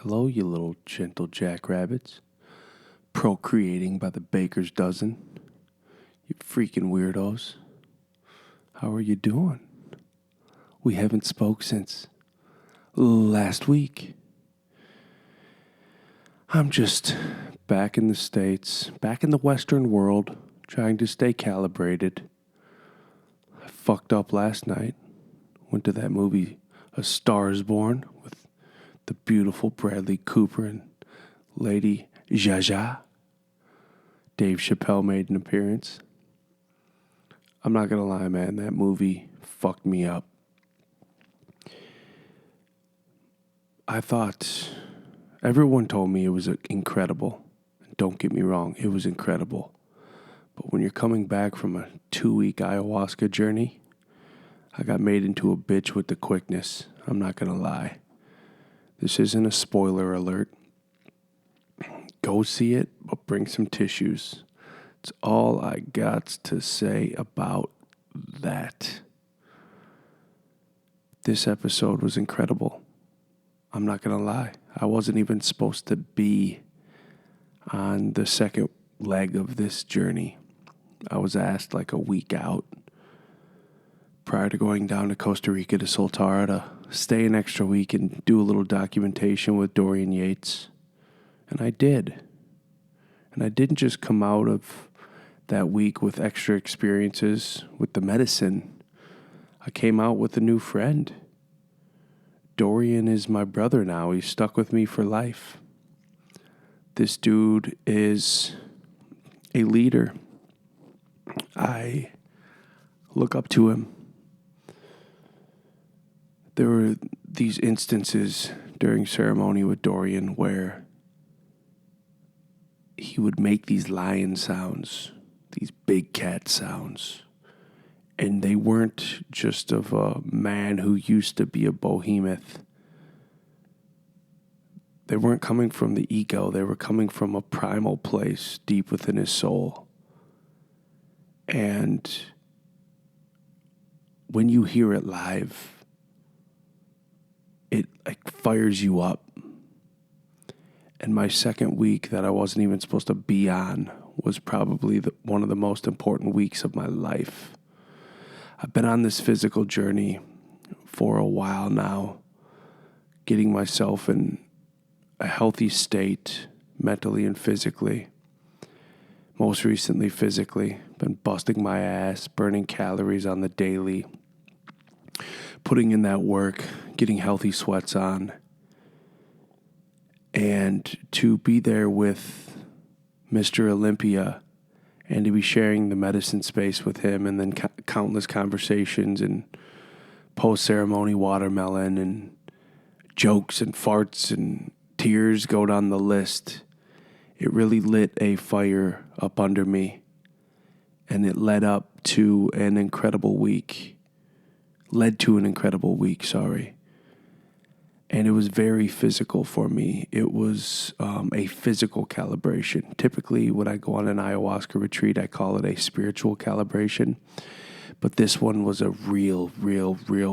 Hello, you little gentle jackrabbits, procreating by the baker's dozen. You freaking weirdos. How are you doing? We haven't spoke since last week. I'm just back in the States, back in the Western world, trying to stay calibrated. I fucked up last night. Went to that movie, A Star is Born, with the beautiful Bradley Cooper and Lady Jaja. Dave Chappelle made an appearance. I'm not going to lie, man, that movie fucked me up. I thought, everyone told me it was incredible. Don't get me wrong, it was incredible. But when you're coming back from a 2-week ayahuasca journey, I got made into a bitch with the quickness. I'm not going to lie. This isn't a spoiler alert. Go see it, but bring some tissues. It's all I got to say about that. This episode was incredible. I'm not going to lie. I wasn't even supposed to be on the second leg of this journey. I was asked like a week out prior to going down to Costa Rica to Soltara to stay an extra week and do a little documentation with Dorian Yates. And I did. And I didn't just come out of that week with extra experiences with the medicine. I came out with a new friend. Dorian is my brother now. He's stuck with me for life. This dude is a leader. I look up to him. There were these instances during ceremony with Dorian where he would make these lion sounds, these big cat sounds. And they weren't just of a man who used to be a behemoth. They weren't coming from the ego. They were coming from a primal place deep within his soul. And when you hear it live, it like fires you up. And my second week that I wasn't even supposed to be on was probably one of the most important weeks of my life. I've been on this physical journey for a while now, getting myself in a healthy state, mentally and physically. Most recently, physically. Been busting my ass, burning calories on the daily, putting in that work, getting healthy sweats on. And to be there with Mr. Olympia and to be sharing the medicine space with him, and then countless conversations and post-ceremony watermelon and jokes and farts and tears go down the list. It really lit a fire up under me, and it led to an incredible week. And it was very physical for me. It was a physical calibration. Typically, when I go on an ayahuasca retreat, I call it a spiritual calibration. But this one was a real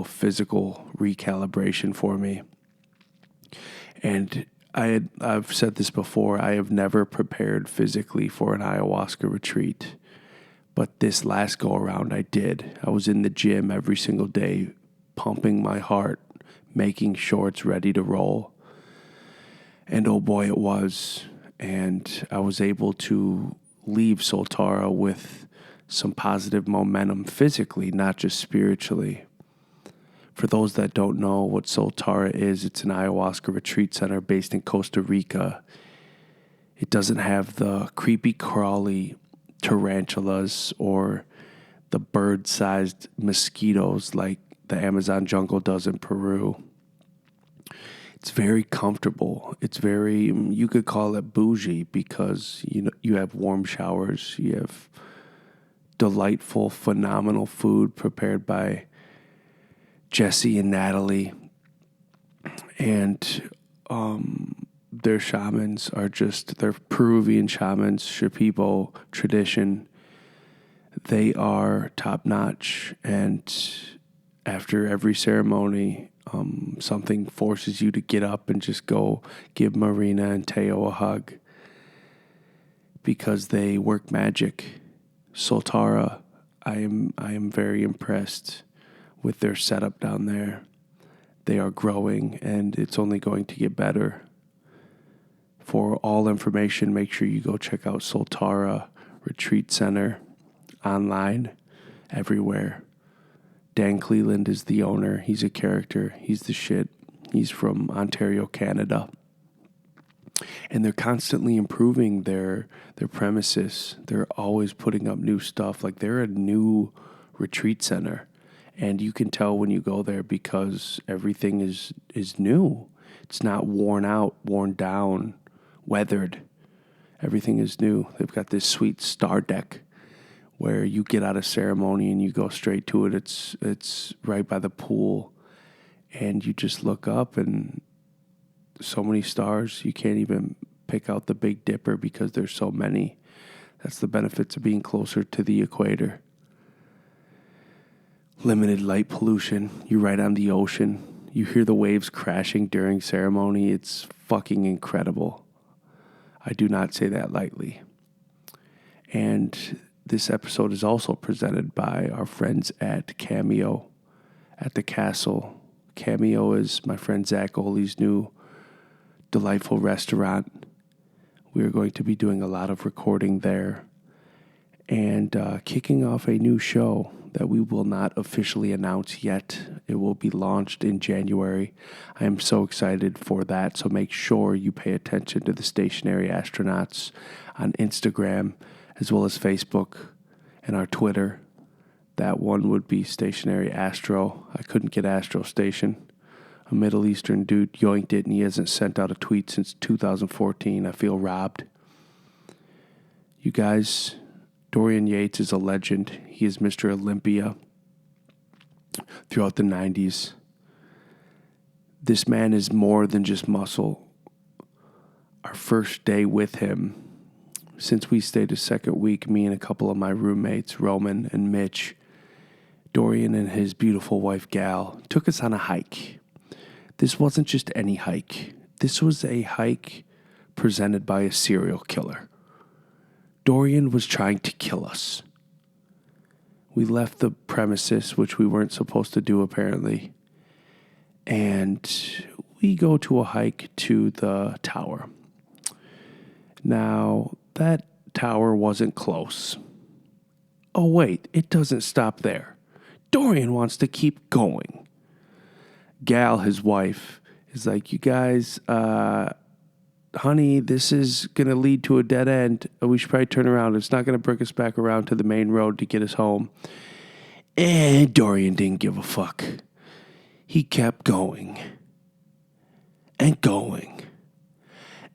physical recalibration for me. And I've said this before, I have never prepared physically for an ayahuasca retreat. But this last go around, I did. I was in the gym every single day, pumping my heart, making sure it's ready to roll. And oh boy, it was. And I was able to leave Soltara with some positive momentum physically, not just spiritually. For those that don't know what Soltara is, it's an ayahuasca retreat center based in Costa Rica. It doesn't have the creepy crawly tarantulas or the bird-sized mosquitoes like the Amazon jungle does in Peru. It's very comfortable. It's very, you could call it bougie because you have warm showers, you have delightful, phenomenal food prepared by Jesse and Natalie, and their shamans are they're Peruvian shamans, Shipibo tradition. They are top notch, and after every ceremony, Something forces you to get up and just go give Marina and Teo a hug because they work magic. Soltara, I am very impressed with their setup down there. They are growing, and it's only going to get better. For all information, make sure you go check out Soltara Retreat Center online, everywhere. Dan Cleland is the owner. He's a character. He's the shit. He's from Ontario, Canada. And they're constantly improving their premises. They're always putting up new stuff. Like, they're a new retreat center. And you can tell when you go there because everything is new. It's not worn out, worn down, weathered. Everything is new. They've got this sweet star deck where you get out of ceremony and you go straight to it. It's right by the pool. And you just look up and so many stars, you can't even pick out the Big Dipper because there's so many. That's the benefits of being closer to the equator. Limited light pollution. You're right on the ocean. You hear the waves crashing during ceremony. It's fucking incredible. I do not say that lightly. And this episode is also presented by our friends at Cameo at the Castle. Cameo is my friend Zach Oley's new delightful restaurant. We are going to be doing a lot of recording there and kicking off a new show that we will not officially announce yet. It will be launched in January. I am so excited for that, so make sure you pay attention to the Stationary Astronauts on Instagram as well as Facebook and our Twitter. That one would be Stationary Astro. I couldn't get Astro Station. A Middle Eastern dude yoinked it, and he hasn't sent out a tweet since 2014. I feel robbed. You guys, Dorian Yates is a legend. He is Mr. Olympia throughout the 90s. This man is more than just muscle. Our first day with him, since we stayed a second week, me and a couple of my roommates, Roman and Mitch, Dorian and his beautiful wife, Gal, took us on a hike. This wasn't just any hike. This was a hike presented by a serial killer. Dorian was trying to kill us. We left the premises, which we weren't supposed to do apparently, and we go to a hike to the tower. Now, that tower wasn't close. Oh wait, it doesn't stop there. Dorian wants to keep going. Gal, his wife, is like, you guys, honey, this is going to lead to a dead end. We should probably turn around. It's not going to bring us back around to the main road to get us home. And Dorian didn't give a fuck. He kept going. And going.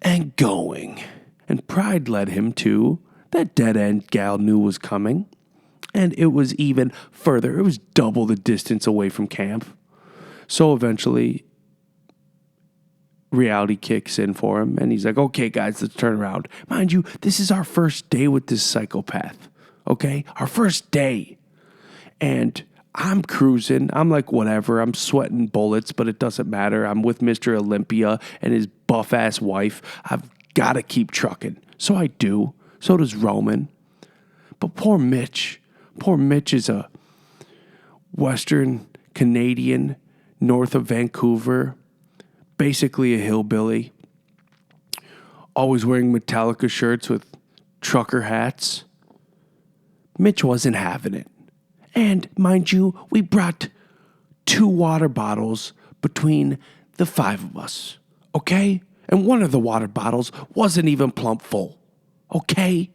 And going. And pride led him to that dead end Gal knew was coming. And it was even further. It was double the distance away from camp. So eventually, reality kicks in for him, and he's like, okay, guys, let's turn around. Mind you, this is our first day with this psychopath, okay? Our first day. And I'm cruising. I'm like, whatever. I'm sweating bullets, but it doesn't matter. I'm with Mr. Olympia and his buff-ass wife. I've got to keep trucking. So I do. So does Roman. But poor Mitch. Poor Mitch is a Western Canadian north of Vancouver, basically a hillbilly, always wearing Metallica shirts with trucker hats. Mitch wasn't having it. And mind you, we brought 2 water bottles between the 5 of us, okay? And one of the water bottles wasn't even plump full, okay?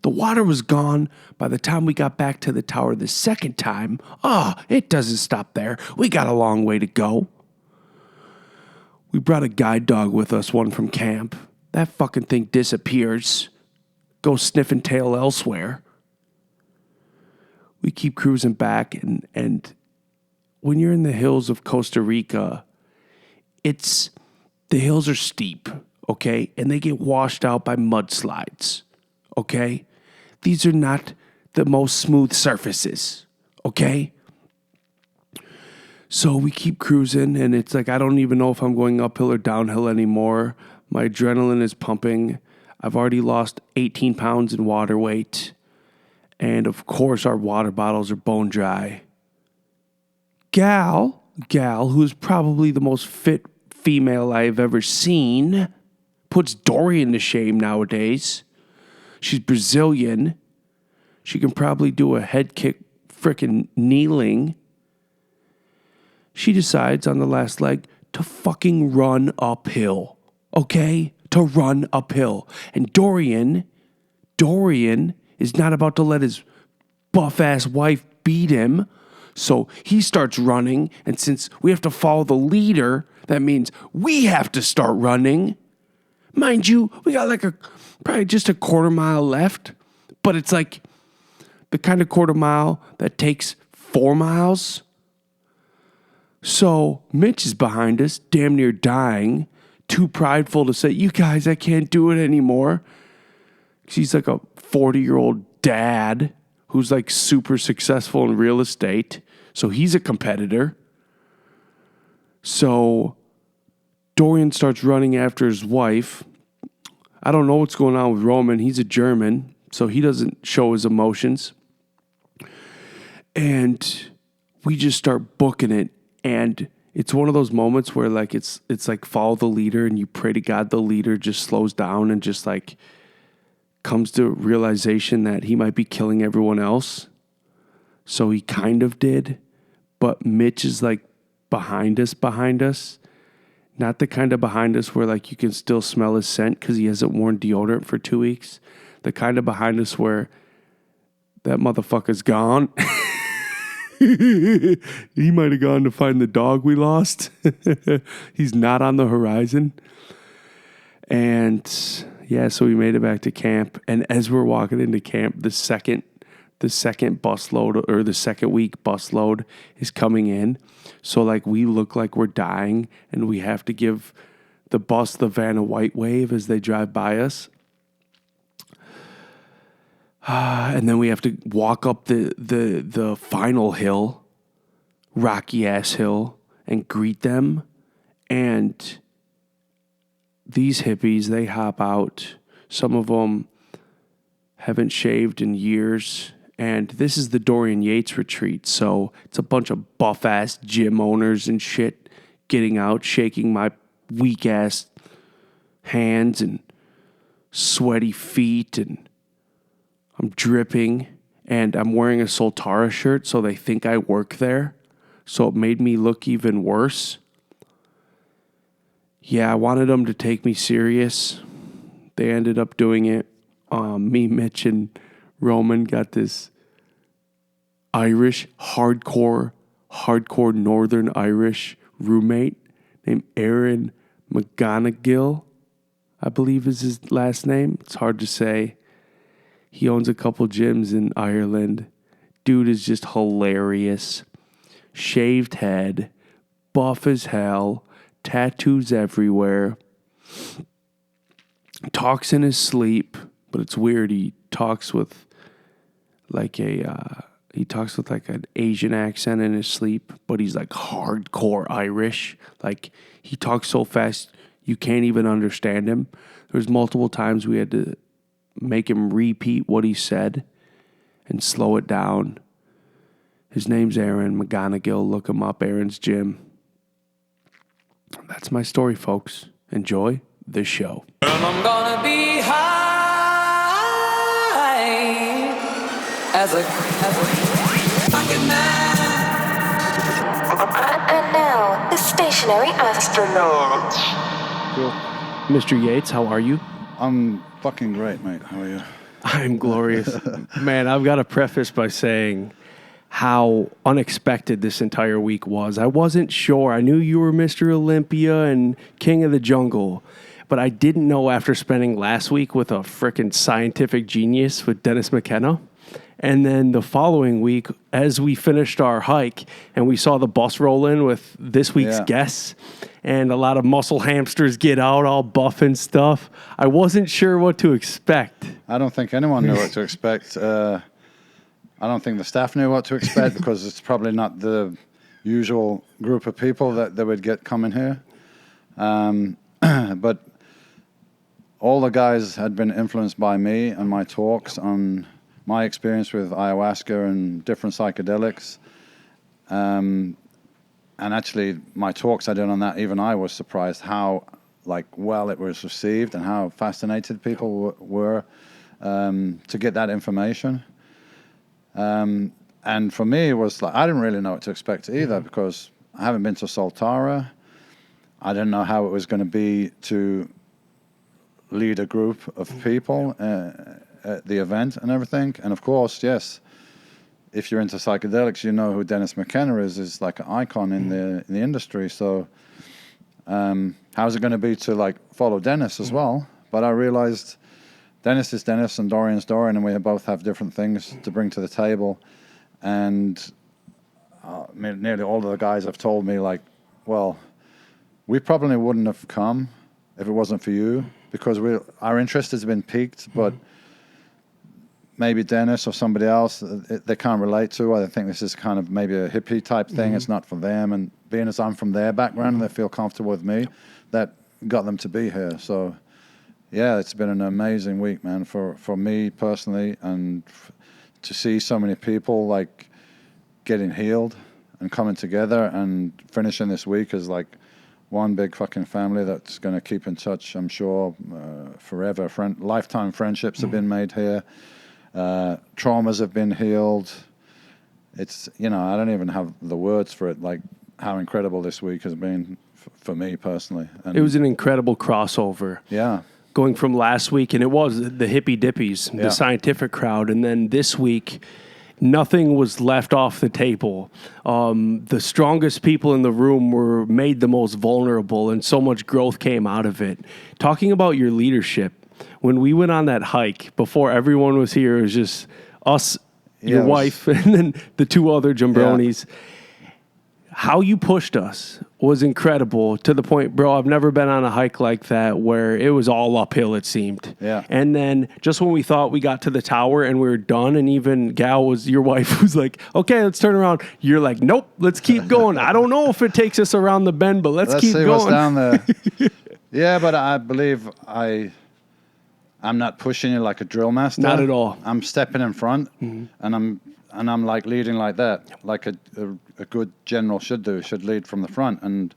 The water was gone by the time we got back to the tower the second time. It doesn't stop there. We got a long way to go. We brought a guide dog with us, one from camp. That fucking thing disappears. Goes sniffing tail elsewhere. We keep cruising back, and when you're in the hills of Costa Rica, the hills are steep, okay? And they get washed out by mudslides, okay? These are not the most smooth surfaces, okay? So we keep cruising, and it's like I don't even know if I'm going uphill or downhill anymore. My adrenaline is pumping. I've already lost 18 pounds in water weight. And, of course, our water bottles are bone dry. Gal, who's probably the most fit female I've ever seen, puts Dorian to shame nowadays. She's Brazilian. She can probably do a head kick frickin' kneeling. She decides on the last leg to fucking run uphill. Okay? To run uphill. And Dorian is not about to let his buff-ass wife beat him. So he starts running. And since we have to follow the leader, that means we have to start running. Mind you, we got like probably just a quarter mile left. But it's like the kind of quarter mile that takes 4 miles. So Mitch is behind us, damn near dying, too prideful to say, you guys, I can't do it anymore. She's like a 40-year-old dad who's like super successful in real estate. So he's a competitor. So Dorian starts running after his wife. I don't know what's going on with Roman. He's a German, so he doesn't show his emotions. And we just start booking it. And it's one of those moments where like it's like follow the leader and you pray to God the leader just slows down and just like comes to realization that he might be killing everyone else. So he kind of did. But Mitch is like behind us. Not the kind of behind us where like you can still smell his scent because he hasn't worn deodorant for 2 weeks. The kind of behind us where that motherfucker's gone. He might have gone to find the dog we lost. He's not on the horizon. And yeah, so we made it back to camp. And as we're walking into camp, the second bus load or the second week bus load is coming in. So like we look like we're dying and we have to give the bus the van a white wave as they drive by us. And then we have to walk up the final hill, rocky ass hill, and greet them. And these hippies, they hop out. Some of them haven't shaved in years. And this is the Dorian Yates retreat. So it's a bunch of buff ass gym owners and shit getting out, shaking my weak ass hands and sweaty feet, and I'm dripping, and I'm wearing a Soltara shirt, so they think I work there. So it made me look even worse. Yeah, I wanted them to take me serious. They ended up doing it. Me, Mitch, and Roman got this Irish, hardcore Northern Irish roommate named Aaron McGonigal, I believe is his last name. It's hard to say. He owns a couple gyms in Ireland. Dude is just hilarious. Shaved head, buff as hell, tattoos everywhere. Talks in his sleep, but it's weird. He talks with like an Asian accent in his sleep, but he's like hardcore Irish. Like he talks so fast you can't even understand him. There's multiple times we had to make him repeat what he said and slow it down. His name's Aaron McGonigal. Look him up, Aaron's Gym. That's my story, folks. Enjoy the show. I'm gonna be high as a fucking man. And now, the stationary astronaut. Cool. Mr. Yates, how are you? I'm fucking great, mate. How are you? I'm glorious. Man, I've got to preface by saying how unexpected this entire week was. I wasn't sure. I knew you were Mr. Olympia and King of the Jungle, but I didn't know after spending last week with a frickin' scientific genius with Dennis McKenna. And then the following week, as we finished our hike and we saw the bus roll in with this week's guests, and a lot of muscle hamsters get out all buff and stuff, I wasn't sure what to expect. I don't think anyone knew what to expect. I don't think the staff knew what to expect because it's probably not the usual group of people that would get coming here. But all the guys had been influenced by me and my talks on my experience with ayahuasca and different psychedelics. And actually, my talks I did on that, even I was surprised how well it was received and how fascinated people were to get that information. And for me, it was like, I didn't really know what to expect either, because I haven't been to Soltara. I didn't know how it was going to be to lead a group of people at the event and everything. And of course, yes, if you're into psychedelics, you know who Dennis McKenna is like an icon in the industry. So how's it going to be to follow Dennis as well? But I realized Dennis is Dennis and Dorian's Dorian, and we both have different things to bring to the table. And nearly all of the guys have told me, well, we probably wouldn't have come if it wasn't for you, because our interest has been piqued, but maybe Dennis or somebody else, they can't relate to. I think this is kind of maybe a hippie type thing. It's not for them. And being as I'm from their background and they feel comfortable with me, that got them to be here. So, yeah, it's been an amazing week, man, for me personally, and to see so many people getting healed and coming together and finishing this week as one big fucking family that's going to keep in touch, I'm sure, forever. Lifetime friendships have been made here. Traumas have been healed. It's, I don't even have the words for it, how incredible this week has been for me personally. And it was an incredible crossover. Yeah. Going from last week, and it was the hippie dippies, the scientific crowd, and then this week, nothing was left off the table. The strongest people in the room were made the most vulnerable, and so much growth came out of it. Talking about your leadership, when we went on that hike, before everyone was here, it was just us, your wife, and then the two other jambronis. Yeah. How you pushed us was incredible, to the point, bro, I've never been on a hike like that where it was all uphill, it seemed. Yeah. And then just when we thought we got to the tower and we were done, and even Gal your wife was like, okay, let's turn around. You're like, nope, let's keep going. I don't know if it takes us around the bend, but let's keep see going. What's down there. Yeah, but I believe I'm not pushing you like a drill master. Not at all. I'm stepping in front, and I'm leading like that, like a good general should lead from the front. And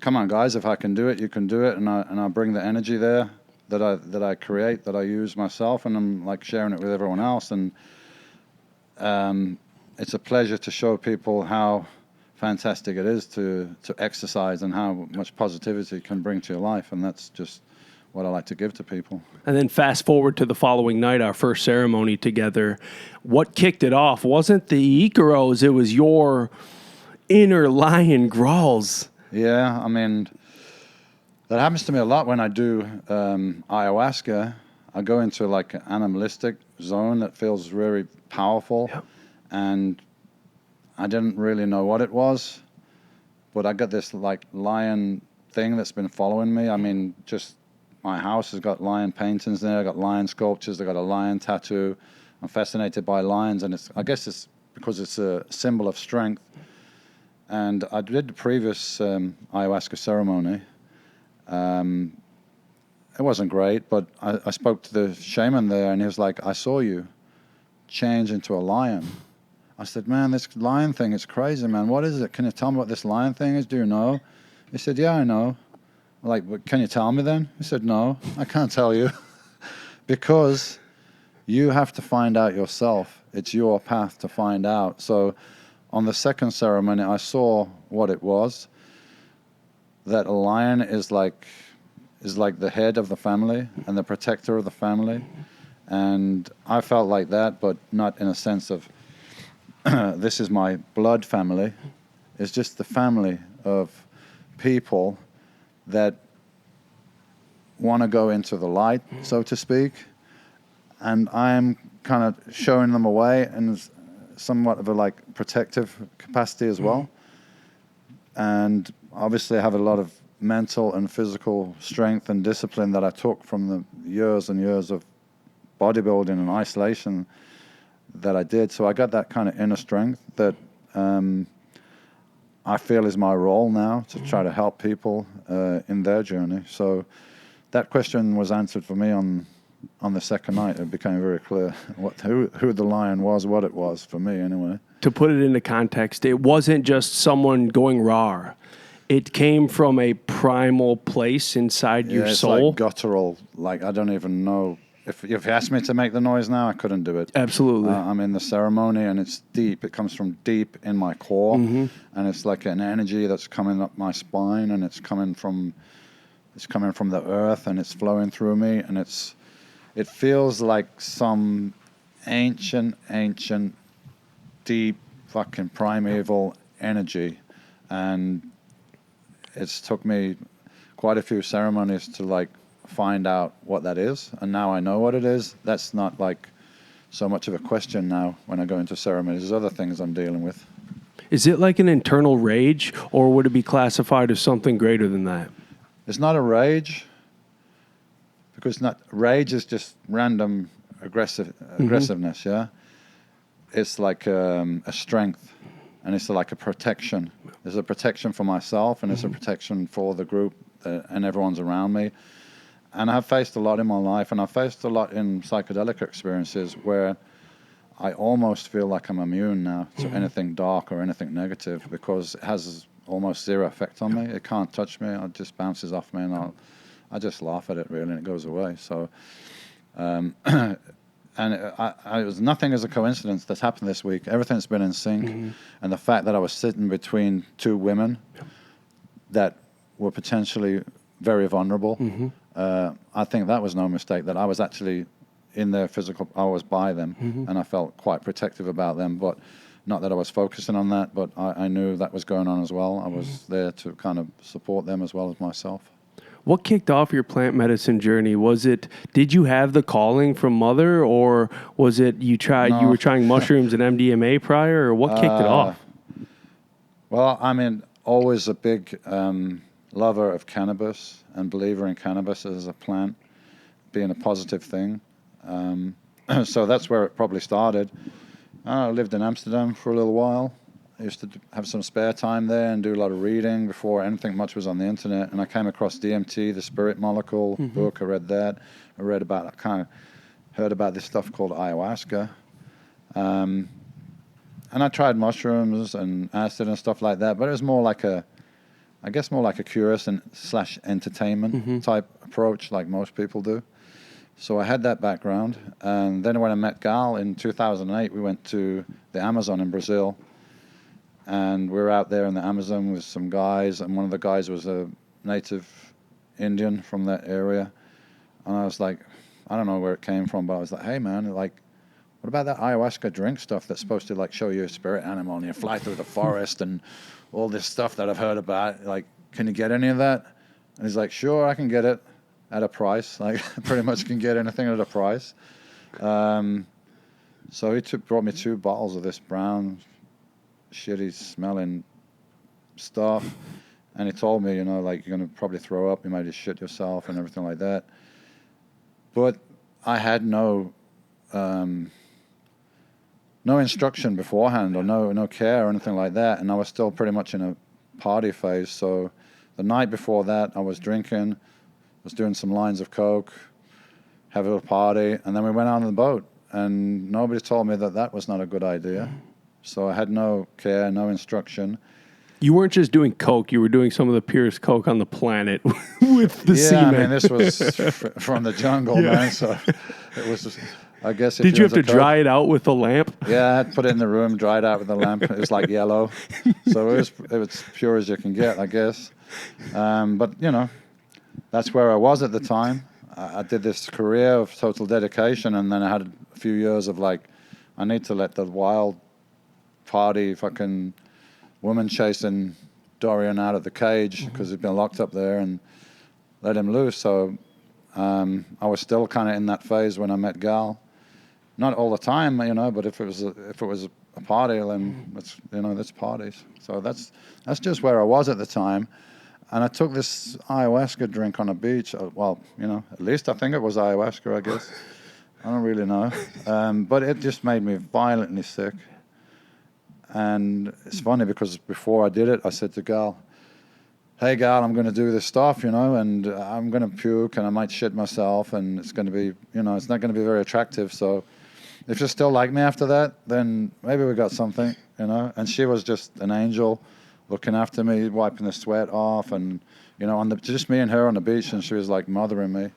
come on, guys, if I can do it, you can do it. And I bring the energy there that I create, that I use myself, and I'm sharing it with everyone else. And it's a pleasure to show people how fantastic it is to exercise and how much positivity can bring to your life. And that's just what I like to give to people. And then fast forward to the following night, our first ceremony together. What kicked it off wasn't the Icaros, it was your inner lion growls. Yeah, I mean, that happens to me a lot when I do ayahuasca. I go into an animalistic zone that feels very powerful. Yep. And I didn't really know what it was, but I got this lion thing that's been following me. I mean, just my house has got lion paintings there. I got lion sculptures. I got a lion tattoo. I'm fascinated by lions, and I guess it's because it's a symbol of strength. And I did the previous ayahuasca ceremony. It wasn't great, but I spoke to the shaman there, and he was like, "I saw you change into a lion." I said, "Man, this lion thing is crazy, man. What is it? Can you tell me what this lion thing is? Do you know?" He said, "Yeah, I know." But can you tell me then? He said, "No, I can't tell you." Because you have to find out yourself. It's your path to find out. So on the second ceremony, I saw what it was. That a lion is like the head of the family and the protector of the family. And I felt like that, but not in a sense of this is my blood family. It's just the family of people that want to go into the light, so to speak, and I'm kind of showing them a way in somewhat of a protective capacity as well. And obviously I have a lot of mental and physical strength and discipline that I took from the years and years of bodybuilding and isolation that I did. So I got that kind of inner strength that I feel is my role now to try to help people in their journey. So that question was answered for me on the second night. It became very clear who the lion was, what it was for me anyway. To put it into context, it wasn't just someone going raw. It came from a primal place inside your soul. It's like guttural. Like, I don't even know. If you asked me to make the noise now, I couldn't do it. Absolutely. I'm in the ceremony, and it's deep. It comes from deep in my core, and it's like an energy that's coming up my spine, and it's coming from the earth, and it's flowing through me, and it feels like some ancient, deep, fucking primeval energy, and it's took me quite a few ceremonies to like find out what that is, and now I know what it is. That's not like so much of a question now when I go into ceremonies. There's other things I'm dealing with. Is it like an internal rage, or would it be classified as something greater than that? It's not a rage, because rage is just random aggressiveness. Yeah, it's like a strength, and it's like a protection. There's a protection for myself, and it's a protection for the group and everyone's around me. And I've faced a lot in my life, and I've faced a lot in psychedelic experiences where I almost feel like I'm immune now to anything dark or anything negative, because it has almost zero effect on me. It can't touch me. It just bounces off me, and I just laugh at it, really, and it goes away. So, and it was nothing as a coincidence that's happened this week. Everything's been in sync, and the fact that I was sitting between two women that were potentially very vulnerable, I think that was no mistake, that I was actually in their physical, I was by them, and I felt quite protective about them, but not that I was focusing on that, but I knew that was going on as well. I was there to kind of support them as well as myself. What kicked off your plant medicine journey? Did you have the calling from mother, or was it you were trying mushrooms and MDMA prior, or what kicked it off? Well, I mean, always a big lover of cannabis and believer in cannabis as a plant being a positive thing. So that's where it probably started. I lived in Amsterdam for a little while. I used to have some spare time there and do a lot of reading before anything much was on the internet. And I came across DMT, the spirit molecule book. I read that. I heard about this stuff called ayahuasca. And I tried mushrooms and acid and stuff like that, but it was more like a curious and / entertainment type approach, like most people do. So I had that background. And then when I met Gal in 2008, we went to the Amazon in Brazil. And we were out there in the Amazon with some guys, and one of the guys was a native Indian from that area. And I was like, I don't know where it came from, but I was like, hey man, like, what about that ayahuasca drink stuff that's supposed to like show you a spirit animal and you fly through the forest and all this stuff that I've heard about? Like, can you get any of that? And he's like, sure, I can get it at a price. Like, pretty much can get anything at a price. So he brought me 2 bottles of this brown, shitty smelling stuff, and he told me, like, you're going to probably throw up, you might just shit yourself and everything like that. But I had no instruction beforehand, or no care or anything like that, and I was still pretty much in a party phase. So the night before that, I was drinking, was doing some lines of coke, having a party, and then we went out on the boat, and nobody told me that was not a good idea. So I had no care, no instruction. You weren't just doing coke; you were doing some of the purest coke on the planet with the semen. Yeah, I mean, this was from the jungle, man. So it was just, I guess. Did you have to dry it out with a lamp? Yeah, I had to put it in the room, dry it out with a lamp. It was like yellow, so it was pure as you can get, I guess. But that's where I was at the time. I did this career of total dedication, and then I had a few years of like, I need to let the wild party fucking woman chasing Dorian out of the cage because he'd been locked up there, and let him loose. So I was still kind of in that phase when I met Gal. Not all the time, but if it was a party, then that's parties. So that's just where I was at the time. And I took this ayahuasca drink on a beach. Well, at least I think it was ayahuasca, I guess. I don't really know. But it just made me violently sick. And it's funny because before I did it, I said to Gal, hey, Gal, I'm going to do this stuff, and I'm going to puke and I might shit myself and it's going to be, it's not going to be very attractive. So if you still like me after that, then maybe we got something, And she was just an angel looking after me, wiping the sweat off and, just me and her on the beach, and she was like mothering me.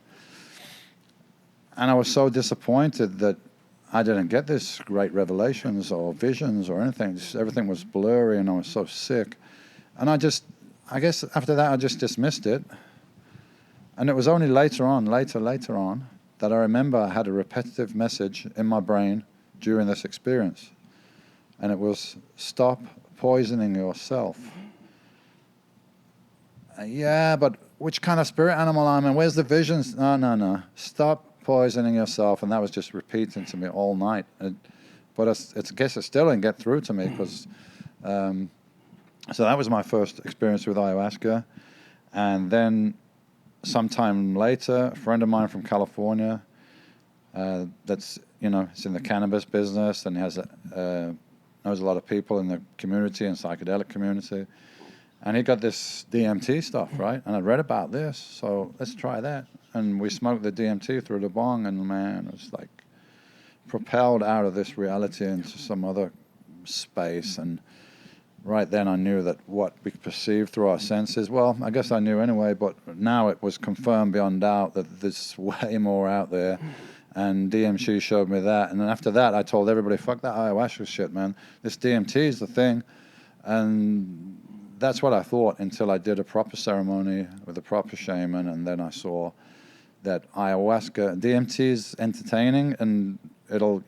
And I was so disappointed that I didn't get this great revelations or visions or anything. Just everything was blurry and I was so sick. And I guess after that I just dismissed it. And it was only later on, that I remember I had a repetitive message in my brain during this experience. And it was, stop poisoning yourself. Yeah, but which kind of spirit animal am I? Where's the visions? No. Stop poisoning yourself. And that was just repeating to me all night. But I guess it still didn't get through to me because... so that was my first experience with ayahuasca. And then sometime later, a friend of mine from California, that's, it's in the cannabis business and has knows a lot of people in the community and psychedelic community. And he got this DMT stuff, right? And I'd read about this, so let's try that. And we smoked the DMT through the bong, and man, it was like propelled out of this reality into some other space. And right then I knew that what we perceive through our senses, well, I guess I knew anyway, but now it was confirmed beyond doubt that there's way more out there. And DMT showed me that. And then after that, I told everybody, fuck that ayahuasca shit, man. This DMT is the thing. And that's what I thought until I did a proper ceremony with a proper shaman. And then I saw that ayahuasca, DMT is entertaining and it'll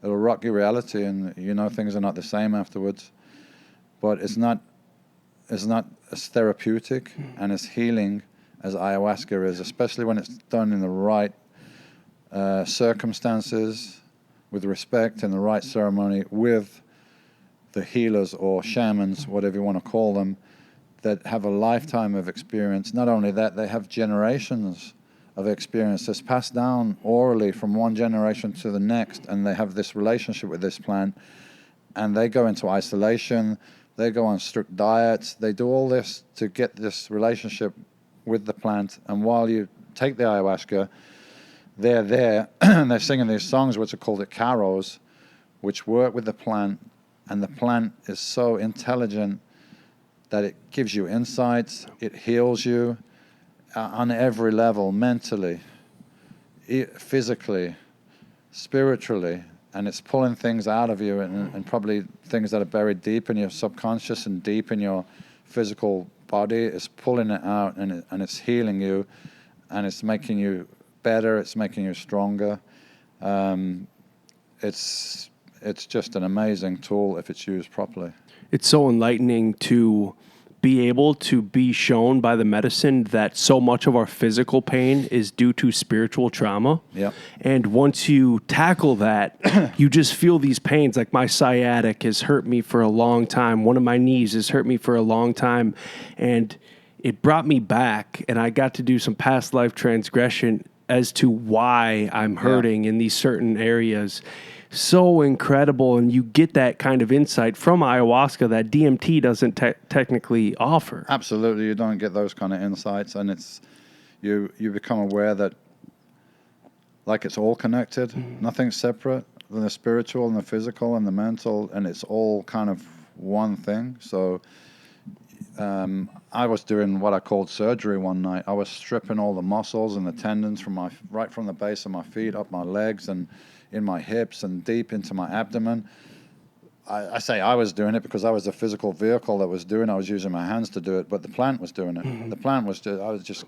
rock your reality and, things are not the same afterwards. But it's not as therapeutic and as healing as ayahuasca is, especially when it's done in the right circumstances, with respect, in the right ceremony, with the healers or shamans, whatever you want to call them, that have a lifetime of experience. Not only that, they have generations of experience that's passed down orally from one generation to the next, and they have this relationship with this plant, and they go into isolation, they go on strict diets, they do all this to get this relationship with the plant. And while you take the ayahuasca, they're there and they're singing these songs which are called carols, which work with the plant, and the plant is so intelligent that it gives you insights, it heals you on every level, mentally, physically, spiritually, and it's pulling things out of you and probably things that are buried deep in your subconscious and deep in your physical body. It's pulling it out and it's healing you, and it's making you better, it's making you stronger. It's just an amazing tool if it's used properly. It's so enlightening to be able to be shown by the medicine that so much of our physical pain is due to spiritual trauma. Yep. And once you tackle that, you just feel these pains. Like my sciatic has hurt me for a long time. One of my knees has hurt me for a long time. And it brought me back, and I got to do some past life transgression as to why I'm hurting in these certain areas. So incredible, and you get that kind of insight from ayahuasca that DMT doesn't technically offer. Absolutely, you don't get those kind of insights, and it's you become aware that like it's all connected, nothing's separate than the spiritual and the physical and the mental, and it's all kind of one thing. So I was doing what I called surgery one night. I was stripping all the muscles and the tendons right from the base of my feet up my legs and in my hips and deep into my abdomen. I say I was doing it because I was the physical vehicle that was doing it. I was using my hands to do it, but the plant was doing it. The plant was I was just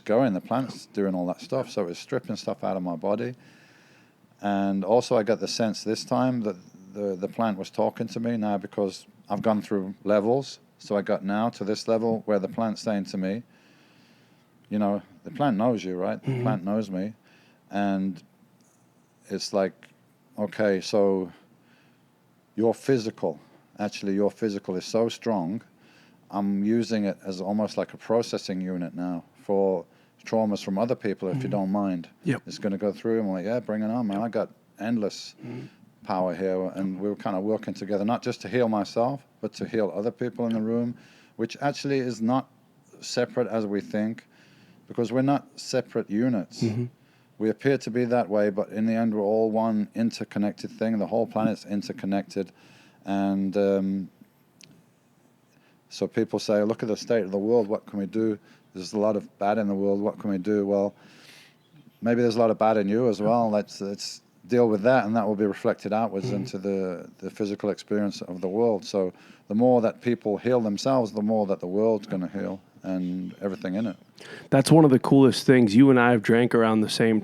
going. The plant's doing all that stuff. So it was stripping stuff out of my body. And also I got the sense this time that the plant was talking to me now, because I've gone through levels. So I got now to this level where the plant's saying to me, the plant knows you, right? The plant knows me. And it's like, okay, so your physical is so strong, I'm using it as almost like a processing unit now for traumas from other people, if you don't mind. Yep. It's going to go through. I'm like, yeah, bring it on, man. I got endless power here, and we were kind of working together, not just to heal myself, but to heal other people in the room, which actually is not separate as we think, because we're not separate units. We appear to be that way, but in the end, we're all one interconnected thing. The whole planet's interconnected, and so people say, look at the state of the world, what can we do? There's a lot of bad in the world, what can we do? Well, maybe there's a lot of bad in you as well. Let's deal with that, and that will be reflected outwards into the physical experience of the world. So the more that people heal themselves, the more that the world's going to heal, and everything in it. That's one of the coolest things. You and I have drank around the same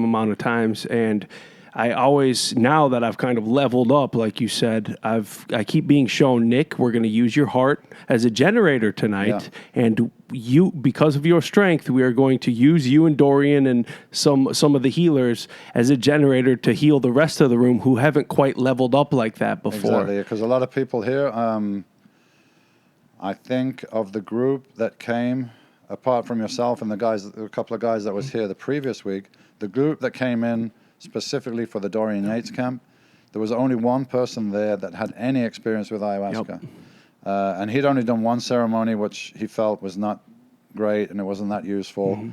amount of times, and I always, now that I've kind of leveled up, like you said, I keep being shown, Nick, we're going to use your heart as a generator tonight, and you, because of your strength, we are going to use you and Dorian and some of the healers as a generator to heal the rest of the room who haven't quite leveled up like that before. Exactly, because a lot of people here, I think of the group that came, apart from yourself and a couple of guys that was here the previous week, the group that came in specifically for the Dorian Yates camp, there was only one person there that had any experience with ayahuasca. And he'd only done one ceremony, which he felt was not great and it wasn't that useful.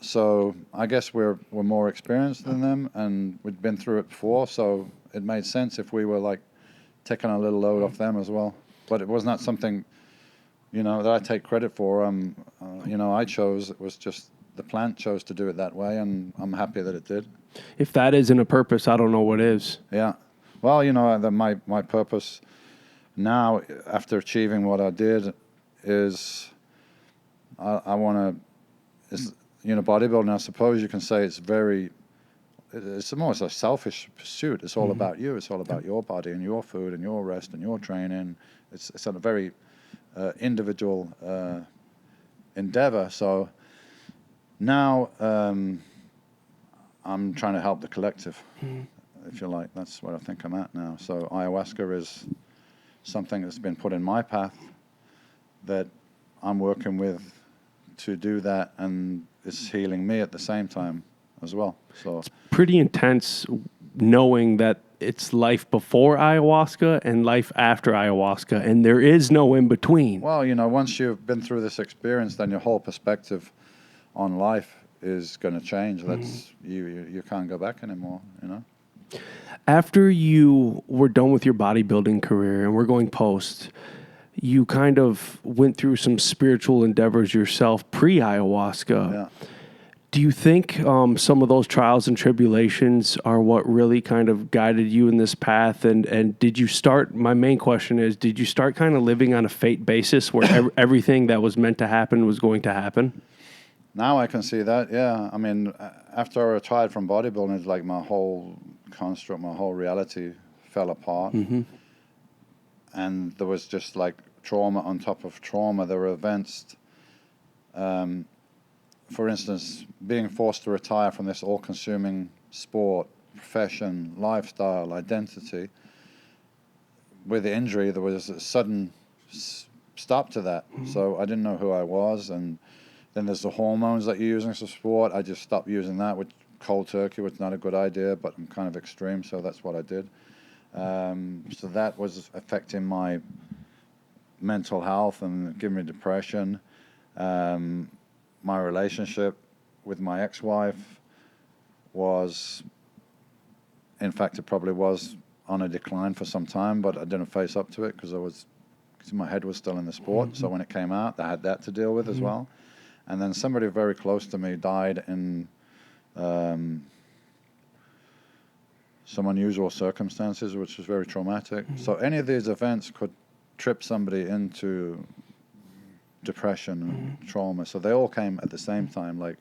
So I guess we're more experienced than them, and we'd been through it before, so it made sense if we were like taking a little load off them as well. But it was not something, that I take credit for. I chose, it was just the plant chose to do it that way, and I'm happy that it did. If that isn't a purpose, I don't know what is. Yeah. Well, my purpose now, after achieving what I did, is I want to, bodybuilding, I suppose you can say it's almost a selfish pursuit. It's all about you. It's all about your body and your food and your rest and your training. It's a very individual endeavor. So now I'm trying to help the collective, if you like. That's where I think I'm at now. So ayahuasca is something that's been put in my path that I'm working with to do that, and it's healing me at the same time as well. So it's pretty intense knowing that it's life before ayahuasca and life after ayahuasca, and there is no in between. Well, once you've been through this experience, then your whole perspective on life is going to change. That's you can't go back anymore. After you were done with your bodybuilding career, and we're going post, you kind of went through some spiritual endeavors yourself pre-ayahuasca. Yeah. Do you think some of those trials and tribulations are what really kind of guided you in this path? And did you start, my main question is, did you start kind of living on a fate basis where everything that was meant to happen was going to happen? Now I can see that, yeah. I mean, after I retired from bodybuilding, it's like my whole construct, my whole reality fell apart. And there was just like trauma on top of trauma. There were events, for instance, being forced to retire from this all-consuming sport, profession, lifestyle, identity. With the injury, there was a sudden stop to that. So I didn't know who I was, and then there's the hormones that you're using for sport. I just stopped using that with cold turkey, which is not a good idea, but I'm kind of extreme, so that's what I did. So that was affecting my mental health and giving me depression. My relationship with my ex-wife was, in fact, it probably was on a decline for some time, but I didn't face up to it because my head was still in the sport. So when it came out, I had that to deal with as well. And then somebody very close to me died in some unusual circumstances, which was very traumatic. So any of these events could trip somebody into depression and trauma. So they all came at the same time, like,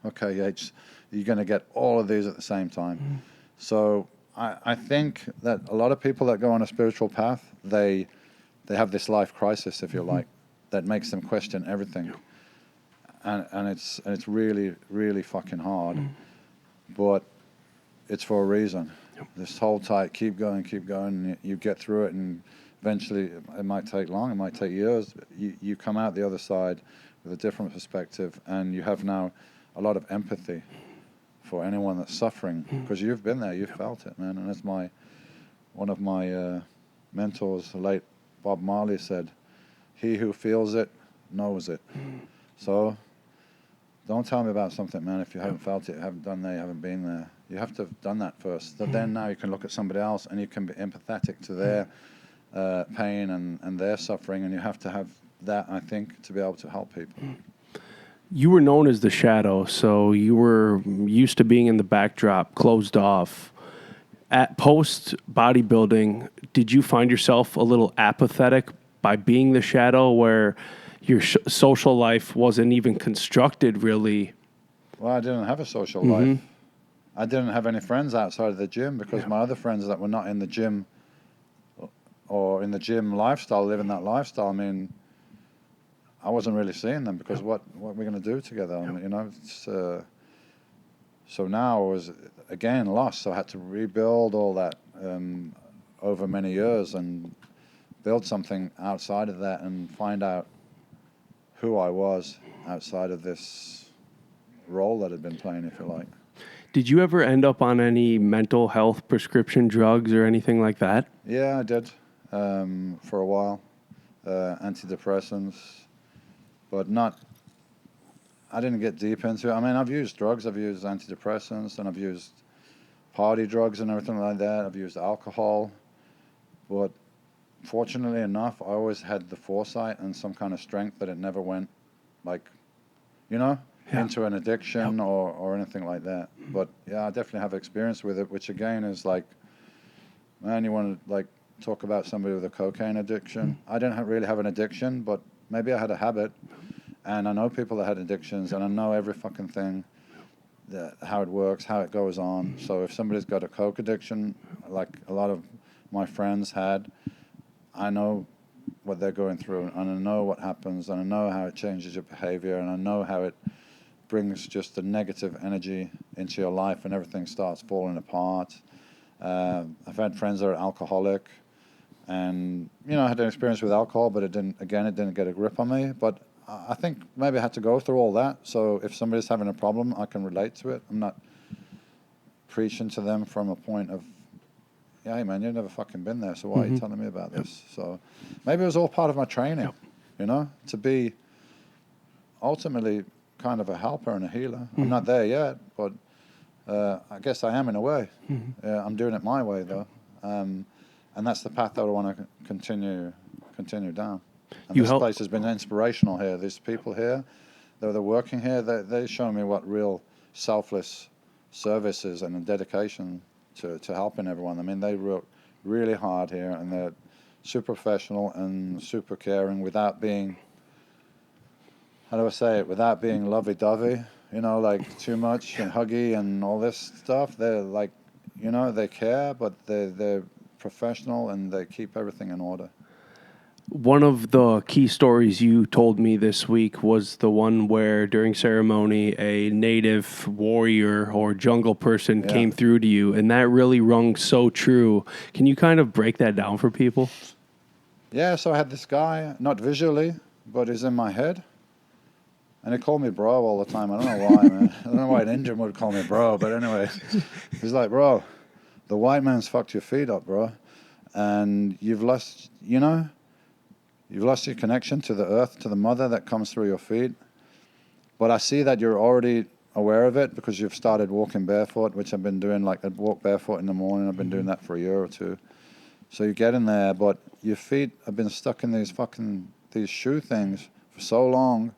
okay, Yates, you're going to get all of these at the same time. So I think that a lot of people that go on a spiritual path, they have this life crisis, if you like, that makes them question everything. And it's really, really fucking hard. But it's for a reason. Just hold tight, keep going, and you get through it, and eventually it might take long, it might take years. You come out the other side with a different perspective, and you have now a lot of empathy for anyone that's suffering, because you've been there, you've felt it, man. And as one of my mentors, the late Bob Marley, said, "He who feels it knows it." So don't tell me about something, man, if you haven't felt it, you haven't done there, you haven't been there. You have to have done that first. So then now you can look at somebody else and you can be empathetic to their pain and their suffering, and you have to have that, I think, to be able to help people. You were known as the Shadow, so you were used to being in the backdrop, closed off. At post bodybuilding, did you find yourself a little apathetic by being the Shadow, where your social life wasn't even constructed really? Well, I didn't have a social life. I didn't have any friends outside of the gym, because my other friends that were not in the gym or in the gym lifestyle, living that lifestyle, I mean, I wasn't really seeing them, because what are we going to do together? I mean, you know, it's, so now I was again lost. So I had to rebuild all that over many years and build something outside of that and find out who I was outside of this role that I'd been playing, if you like. Did you ever end up on any mental health prescription drugs or anything like that? Yeah, I did for a while. Antidepressants, but I didn't get deep into it. I mean, I've used drugs. I've used antidepressants, and I've used party drugs and everything like that. I've used alcohol. But fortunately enough, I always had the foresight and some kind of strength that it never went, like, you know, into an addiction or anything like that. But yeah, I definitely have experience with it, which again is like, man, you want to like talk about somebody with a cocaine addiction. I didn't really have an addiction, but maybe I had a habit. And I know people that had addictions, and I know every fucking thing, how it works, how it goes on. So if somebody's got a coke addiction, like a lot of my friends had, I know what they're going through, and I know what happens, and I know how it changes your behavior, and I know how it brings just the negative energy into your life, and everything starts falling apart. I've had friends that are alcoholic, and you know, I had an experience with alcohol, but it didn't get a grip on me. But I think maybe I had to go through all that. So if somebody's having a problem, I can relate to it. I'm not preaching to them from a point of, yeah, hey man, you've never fucking been there, so why are you telling me about this? So maybe it was all part of my training, you know, to be ultimately kind of a helper and a healer. I'm not there yet, but I guess I am in a way. I'm doing it my way though, and that's the path that I want to continue down. And this place has been inspirational here. These people here, they're working here, they show me what real selfless service is, and a dedication to helping everyone. I mean, they work really hard here, and they're super professional and super caring without being, how do I say it, without being lovey-dovey, you know, like too much and huggy and all this stuff. They're like, you know, they care, but they're professional, and they keep everything in order. One of the key stories you told me this week was the one where during ceremony a native warrior or jungle person came through to you, and that really rung so true. Can you kind of break that down for people? Yeah, so I had this guy, not visually, but he's in my head. And he called me bro all the time. I don't know why, man. I don't know why an Indian would call me bro, but anyway. He's like, bro, the white man's fucked your feet up, bro. And you've lost, you know, you've lost your connection to the earth, to the mother that comes through your feet. But I see that you're already aware of it, because you've started walking barefoot, which I've been doing. Like, I'd walk barefoot in the morning. I've been doing that for a year or two. So you get in there, but your feet have been stuck in these shoe things for so long.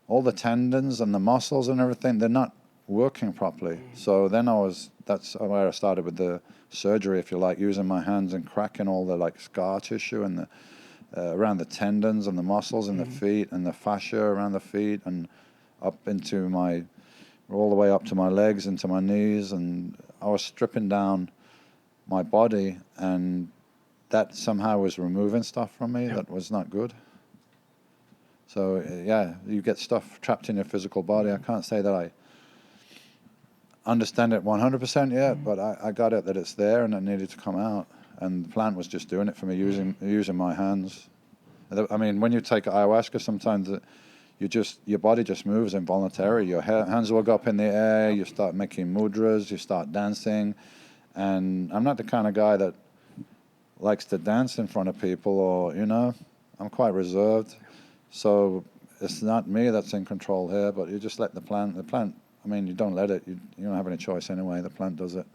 All the tendons and the muscles and everything, they're not working properly. So then that's where I started with the surgery, if you like, using my hands and cracking all the like scar tissue and the around the tendons and the muscles in the feet, and the fascia around the feet, and up into all the way up to my legs, into my knees. And I was stripping down my body, and that somehow was removing stuff from me that was not good. So yeah, you get stuff trapped in your physical body. I can't say that I understand it 100% yet, but I got it, that it's there and it needed to come out. And the plant was just doing it for me, using my hands. I mean, when you take ayahuasca, sometimes your body just moves involuntarily. Your hands will go up in the air. You start making mudras. You start dancing. And I'm not the kind of guy that likes to dance in front of people, or I'm quite reserved. So it's not me that's in control here, but you just let the plant. I mean, you don't let it. You don't have any choice anyway. The plant does it.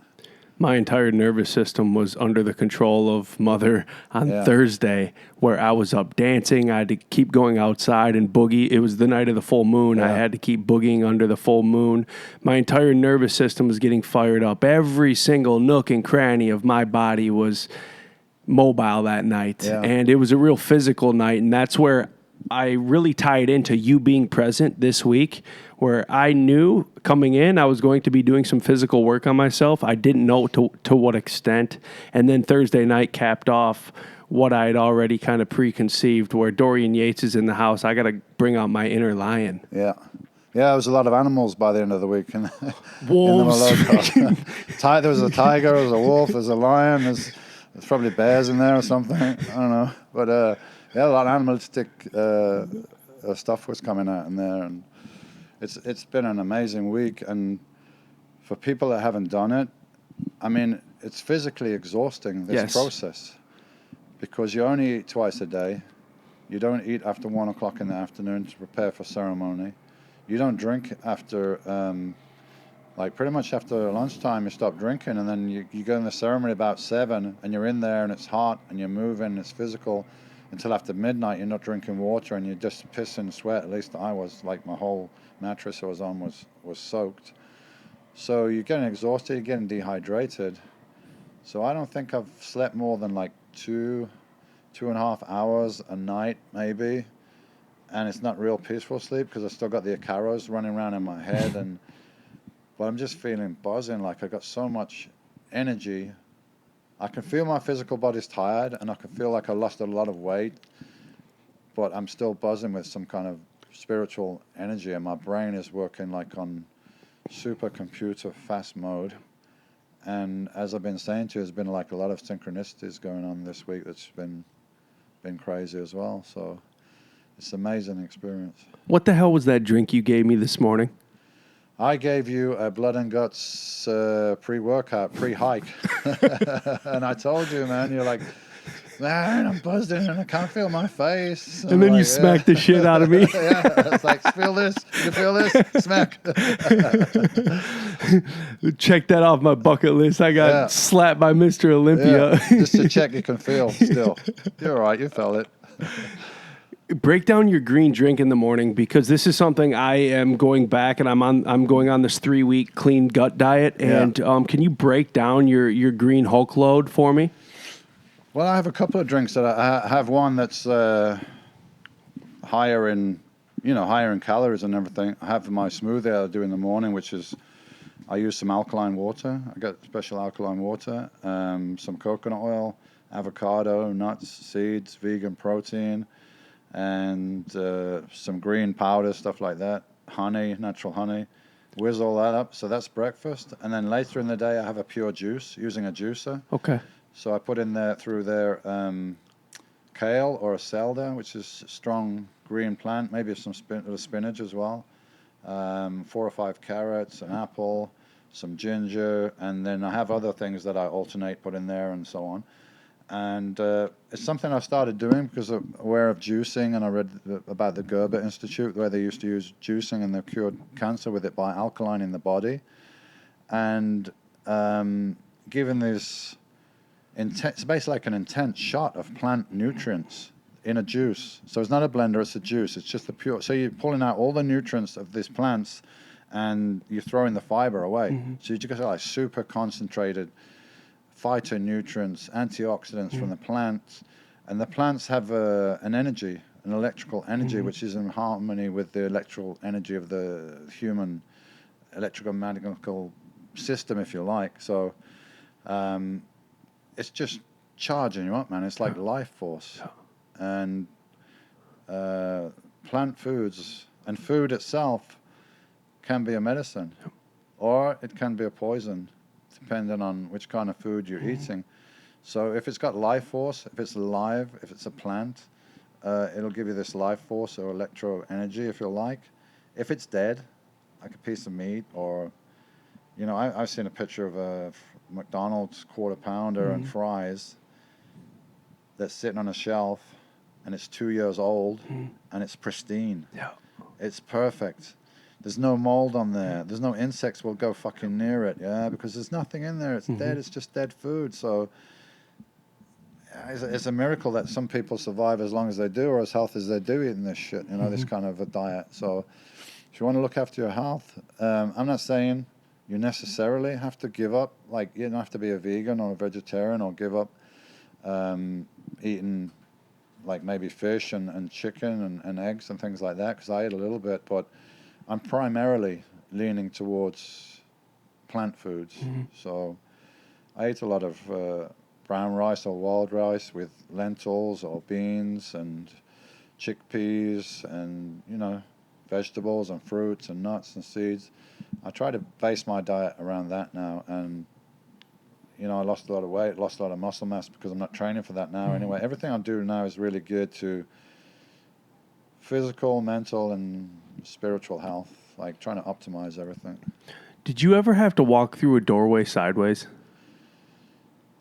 My entire nervous system was under the control of Mother on Thursday, where I was up dancing. I had to keep going outside and boogie. It was the night of the full moon. I had to keep boogieing under the full moon. My entire nervous system was getting fired up. Every single nook and cranny of my body was mobile that night. And it was a real physical night. And that's where I really tie it into you being present this week, where I knew coming in I was going to be doing some physical work on myself. I didn't know to what extent. And then Thursday night capped off what I had already kind of preconceived, where Dorian Yates is in the house. I got to bring out my inner lion. Yeah, there was a lot of animals by the end of the week. Wolves. There was a tiger, there was a wolf, there's a lion, there's probably bears in there or something. I don't know. But a lot of animalistic stuff was coming out in there. And it's been an amazing week. And for people that haven't done it, I mean, it's physically exhausting, this process. Because you only eat twice a day. You don't eat after 1 o'clock in the afternoon to prepare for ceremony. You don't drink after, pretty much after lunchtime, you stop drinking, and then you go in the ceremony about 7, and you're in there, and it's hot, and you're moving, it's physical. Until after midnight, you're not drinking water, and you're just pissing sweat. At least I was. Like, my whole mattress I was on was soaked. So you're getting exhausted, you're getting dehydrated. So I don't think I've slept more than like 2.5 hours a night, maybe. And it's not real peaceful sleep because I still got the Icaros running around in my head. But I'm just feeling buzzing, like I got so much energy. I can feel my physical body's tired, and I can feel like I lost a lot of weight, but I'm still buzzing with some kind of spiritual energy, and my brain is working like on supercomputer fast mode. And as I've been saying to you, there's been like a lot of synchronicities going on this week that's been crazy as well. So it's an amazing experience. What the hell was that drink you gave me this morning? I gave you a blood and guts pre-workout, pre-hike. And I told you, man, you're like, man, I'm buzzed in and I can't feel my face. And then you smacked the shit out of me. It's like, feel this? You feel this? Smack. Check that off my bucket list. I got slapped by Mr. Olympia. Just to check you can feel still. You're all right. You felt it. Break down your green drink in the morning, because this is something I am going back, and I'm going on this 3-week clean gut diet. And can you break down your green Hulk load for me? Well, I have a couple of drinks that I have. One that's higher in calories and everything. I have my smoothie I do in the morning, which is I use some alkaline water. I got special alkaline water, some coconut oil, avocado, nuts, seeds, vegan protein, and some green powder, stuff like that. Honey, natural honey. Whiz all that up. So that's breakfast. And then later in the day, I have a pure juice using a juicer. Okay. So I put in there through there kale or a selder, which is a strong green plant, maybe some spinach as well, 4 or 5 carrots, an apple, some ginger, and then I have other things that I alternate put in there and so on. And it's something I started doing because I'm aware of juicing, and I read about the Gerber Institute where they used to use juicing and they cured cancer with it by alkalining the body. And given this it's basically like an intense shot of plant nutrients in a juice. So it's not a blender, it's a juice. It's just the pure. So you're pulling out all the nutrients of these plants and you're throwing the fiber away. Mm-hmm. So you just got like super concentrated phytonutrients, antioxidants from the plants. And the plants have an energy, an electrical energy, which is in harmony with the electrical energy of the human electromagnetic system, if you like. So it's just charging you up, man. It's like life force. And plant foods and food itself can be a medicine, or it can be a poison, depending on which kind of food you're eating. So if it's got life force, if it's alive, if it's a plant, it'll give you this life force or electro energy, if you like. If it's dead, like a piece of meat, or I've seen a picture of a McDonald's quarter pounder and fries that's sitting on a shelf, and it's 2 years old, and it's pristine. Yeah. It's perfect. There's no mold on there. There's no insects will go fucking near it, because there's nothing in there. It's dead. It's just dead food. So it's a miracle that some people survive as long as they do, or as healthy as they do eating this shit, this kind of a diet. So if you want to look after your health, I'm not saying you necessarily have to give up, like you don't have to be a vegan or a vegetarian or give up eating like maybe fish and chicken and eggs and things like that, because I eat a little bit, but I'm primarily leaning towards plant foods. So I eat a lot of brown rice or wild rice with lentils or beans and chickpeas and, vegetables and fruits and nuts and seeds. I try to base my diet around that now, and I lost a lot of weight, lost a lot of muscle mass because I'm not training for that now. Anyway, everything I do now is really geared to physical, mental, and spiritual health, like trying to optimize everything. Did you ever have to walk through a doorway sideways?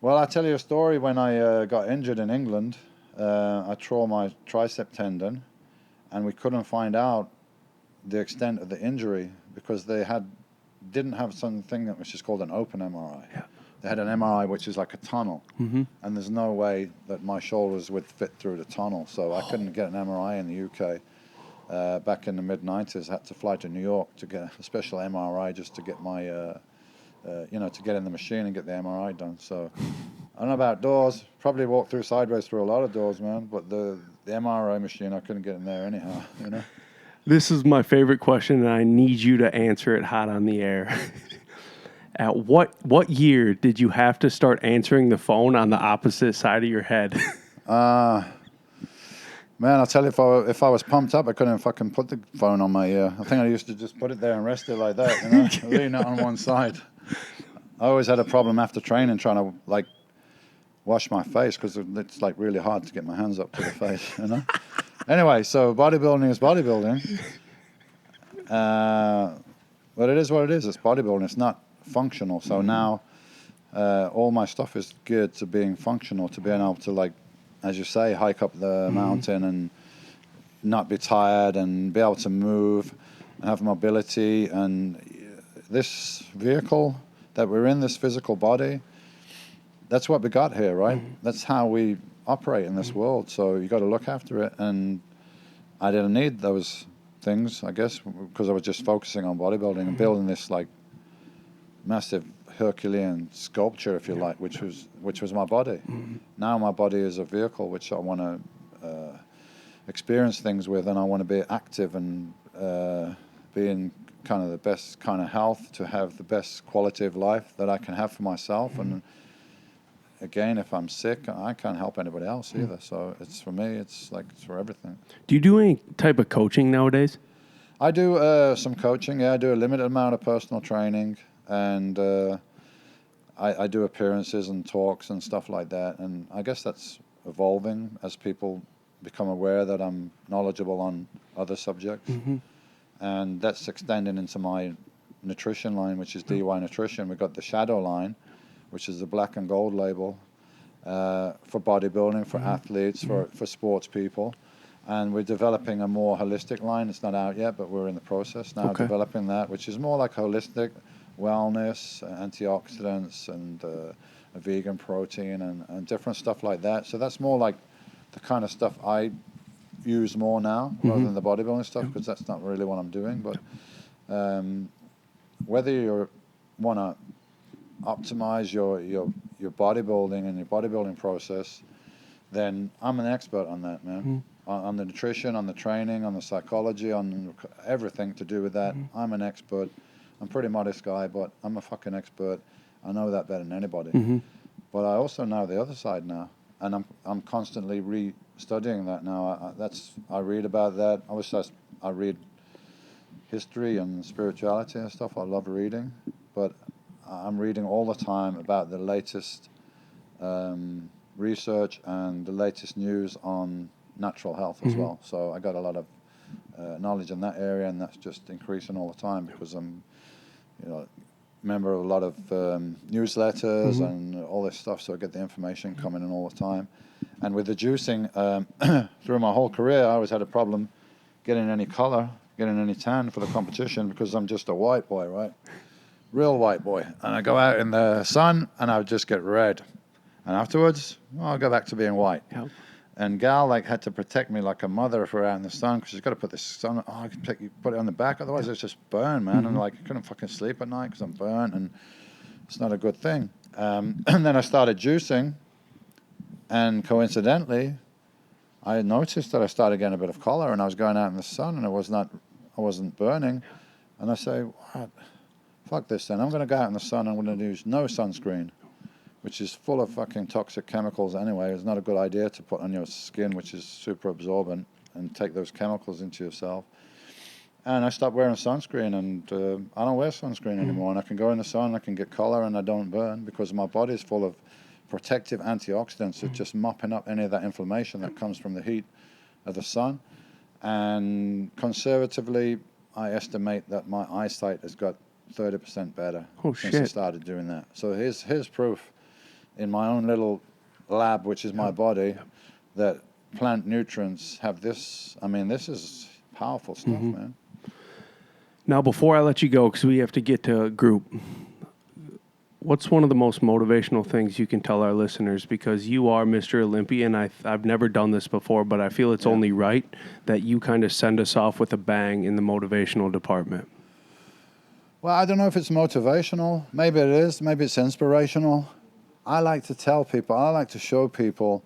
Well, I'll tell you a story. When I got injured in England, I tore my tricep tendon, and we couldn't find out the extent of the injury because they didn't have something that was just called an open MRI. Yeah. They had an MRI which is like a tunnel, and there's no way that my shoulders would fit through the tunnel, so I couldn't get an MRI in the UK. Back in the mid-90s, I had to fly to New York to get a special MRI just to get my, to get in the machine and get the MRI done. So I don't know about doors, probably walked through sideways through a lot of doors, man, but the MRI machine, I couldn't get in there anyhow, This is my favorite question, and I need you to answer it hot on the air. At what year did you have to start answering the phone on the opposite side of your head? Man, I'll tell you, if I was pumped up, I couldn't fucking put the phone on my ear. I think I used to just put it there and rest it like that, lean it on one side. I always had a problem after training trying to, like, wash my face because it's, like, really hard to get my hands up to the face, Anyway, so bodybuilding is bodybuilding. But it is what it is. It's bodybuilding. It's not functional. So now all my stuff is geared to being functional, to being able to, like, as you say, hike up the mountain and not be tired and be able to move and have mobility. And this vehicle that we're in, this physical body, that's what we got here, right? That's how we operate in this world. So you got to look after it. And I didn't need those things, I guess, because I was just focusing on bodybuilding and building this, like, massive Herculean sculpture, if you like, which was my body. Now my body is a vehicle which I want to experience things with, and I want to be active and be in kind of the best kind of health to have the best quality of life that I can have for myself. And again, if I'm sick, I can't help anybody else either. So it's for me, it's for everything. Do you do any type of coaching nowadays? I do some coaching. Yeah, I do a limited amount of personal training, and I do appearances and talks and stuff like that. And I guess that's evolving as people become aware that I'm knowledgeable on other subjects. And that's extending into my nutrition line, which is DY Nutrition. We've got the Shadow line, which is the black and gold label for bodybuilding, for athletes, for sports people. And we're developing a more holistic line. It's not out yet, but we're in the process now of developing that, which is more like holistic wellness, antioxidants, and a vegan protein and different stuff like that. So that's more like the kind of stuff I use more now rather than the bodybuilding stuff, because that's not really what I'm doing. But whether you want to optimize your bodybuilding and your bodybuilding process, then I'm an expert on that, man. On the nutrition, on the training, on the psychology, on everything to do with that. I'm an expert. I'm a pretty modest guy, but I'm a fucking expert. I know that better than anybody. But I also know the other side now, and I'm constantly re-studying that now. I read about that. I read history and spirituality and stuff. I love reading, but I'm reading all the time about the latest research and the latest news on natural health as well. So I got a lot of knowledge in that area, and that's just increasing all the time because I'm, member of a lot of newsletters and all this stuff. So I get the information coming in all the time. And with the juicing, through my whole career, I always had a problem getting any color, getting any tan for the competition because I'm just a white boy, right? Real white boy. And I go out in the sun and I would just get red. And afterwards, I'll go back to being white. Yep. And Gal had to protect me like a mother if we're out in the sun because she's got to put this sun. I can put it on the back, otherwise it's just burn, man. And I couldn't fucking sleep at night because I'm burnt, and it's not a good thing. And then I started juicing, and coincidentally, I noticed that I started getting a bit of color, and I was going out in the sun, and I wasn't burning. And I say, what? Fuck this then. I'm going to go out in the sun. I'm going to use no sunscreen, which is full of fucking toxic chemicals anyway. It's not a good idea to put on your skin, which is super absorbent, and take those chemicals into yourself. And I stopped wearing sunscreen, and I don't wear sunscreen anymore. And I can go in the sun, I can get color, and I don't burn because my body's full of protective antioxidants that just mopping up any of that inflammation that comes from the heat of the sun. And conservatively, I estimate that my eyesight has got 30% better since I started doing that. So here's proof in my own little lab, which is my body, that plant nutrients have this. I mean, this is powerful stuff, man. Now, before I let you go, because we have to get to a group, what's one of the most motivational things you can tell our listeners? Because you are Mr. Olympia, and I've never done this before, but I feel it's only right that you kind of send us off with a bang in the motivational department. Well, I don't know if it's motivational. Maybe it is. Maybe it's inspirational. I like to tell people, I like to show people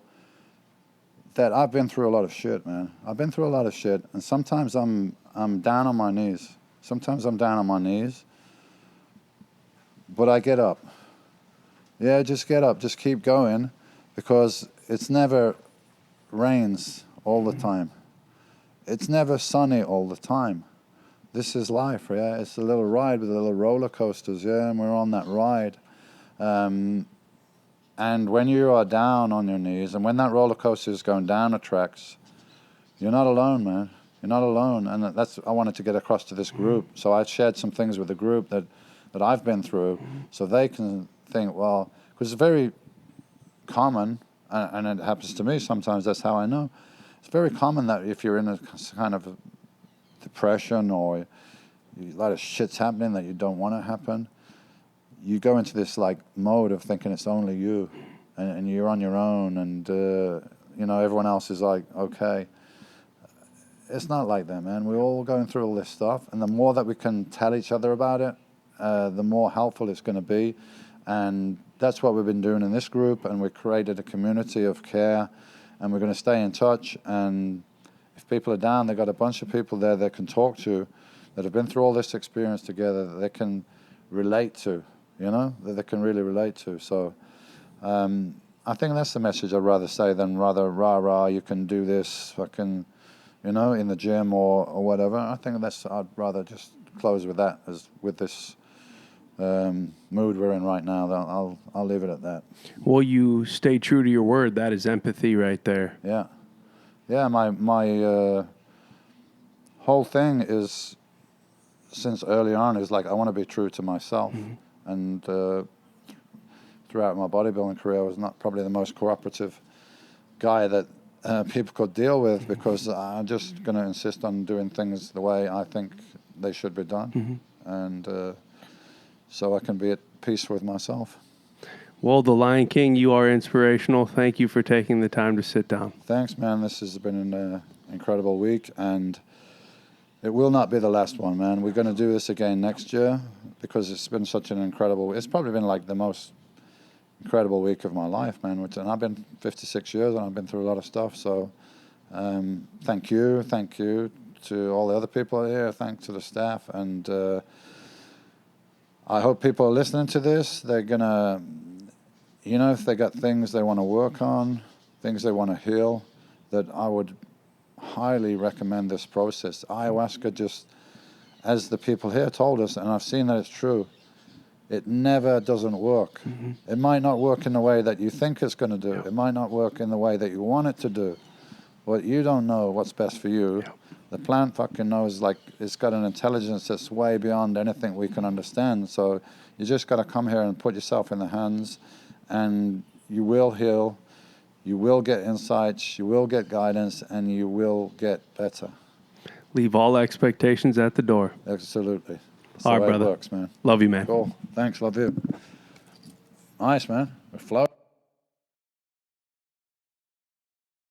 that I've been through a lot of shit, man. I've been through a lot of shit, and sometimes I'm down on my knees. Sometimes I'm down on my knees, but I get up. Yeah, just get up. Just keep going, because it's never rains all the time. It's never sunny all the time. This is life, yeah? It's a little ride with the little roller coasters, yeah? And we're on that ride. And when you are down on your knees, and when that roller coaster is going down the tracks, you're not alone, man. You're not alone. And that's I wanted to get across to this group. So I shared some things with the group that I've been through, so they can think, well, because it's very common, and it happens to me sometimes, that's how I know. It's very common that if you're in a kind of depression or a lot of shit's happening that you don't want to happen, you go into this like mode of thinking it's only you, and you're on your own, and everyone else is like okay. It's not like that, man. We're all going through all this stuff, and the more that we can tell each other about it, the more helpful it's going to be. And that's what we've been doing in this group, and we've created a community of care, and we're going to stay in touch. And if people are down, they've got a bunch of people there they can talk to that have been through all this experience together that they can relate to, that they can really relate to. So I think that's the message I'd rather say than rather rah, you can do this, fucking, in the gym or whatever. I think I'd rather just close with that, as with this mood we're in right now. I'll leave it at that. Well, you stay true to your word. That is empathy right there. Yeah. My whole thing is, since early on, is like I want to be true to myself. And throughout my bodybuilding career, I was not probably the most cooperative guy that people could deal with, because I'm just going to insist on doing things the way I think they should be done. And so I can be at peace with myself. Well, the Lion King, you are inspirational. Thank you for taking the time to sit down. Thanks, man. This has been an incredible week, and it will not be the last one, man. We're going to do this again next year, because it's been such an incredible... It's probably been like the most incredible week of my life, man. And I've been 56 years, and I've been through a lot of stuff. So thank you to all the other people here. Thanks to the staff. And I hope people are listening to this. They're going to... if they got things they want to work on, things they want to heal, that I would highly recommend this process. Ayahuasca, just as the people here told us, and I've seen that it's true, it never doesn't work. It might not work in the way that you think it's going to do. It might not work in the way that you want it to do. But you don't know what's best for you. Yeah. The plant fucking knows, like, it's got an intelligence that's way beyond anything we can understand. So you just got to come here and put yourself in the hands, and you will heal, you will get insights, you will get guidance, and you will get better. Leave all expectations at the door. Absolutely. That's All the right, way brother. it works, man. Love you, man. Cool. Thanks. Love you. Nice, man. We're flowing.